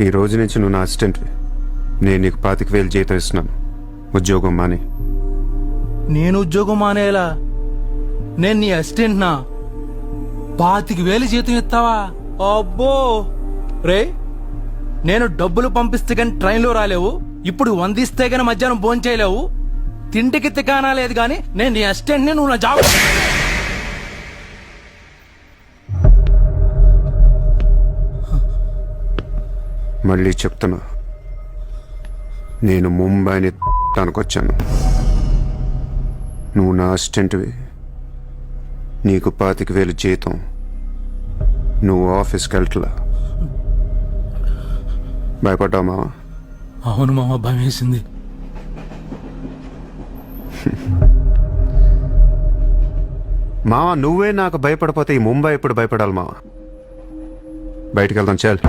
ఈ రోజు నుంచి నువ్వు నా అసిస్టెంట్వి. నేను నీకు 25,000 జీతం ఇస్తున్నాను. ఉద్యోగం మాని. నేను ఉద్యోగం మానేలా? నేను నీ అసిస్టెంట్ నా? 25,000 జీతం ఇస్తావా? అబ్బో రే, నేను డబ్బులు పంపిస్తే గాని ట్రైన్లో రాలేవు, ఇప్పుడు 100 ఇస్తే గాని మధ్యాహ్నం భోజనం చేయలేవు, తింటికి తికానా లేదు గాని నేను నీ అసిస్టెంట్ని, నువ్వు నా జాబ్. మళ్ళీ చెప్తున్నా, నేను ముంబైని తనకొచ్చాను. నువ్వు నా అసిస్టెంట్వి. నీకు 25,000 జీతం. నువ్వు ఆఫీస్కి వెళ్ళట్లా. భయపడ్డావు మావా? అవును మామ, భయం వేసింది. మావా, నువ్వే నాకు భయపడిపోతే ఈ ముంబై ఎప్పుడు భయపడాలి మావా? బయటికి వెళ్దాం చాలు.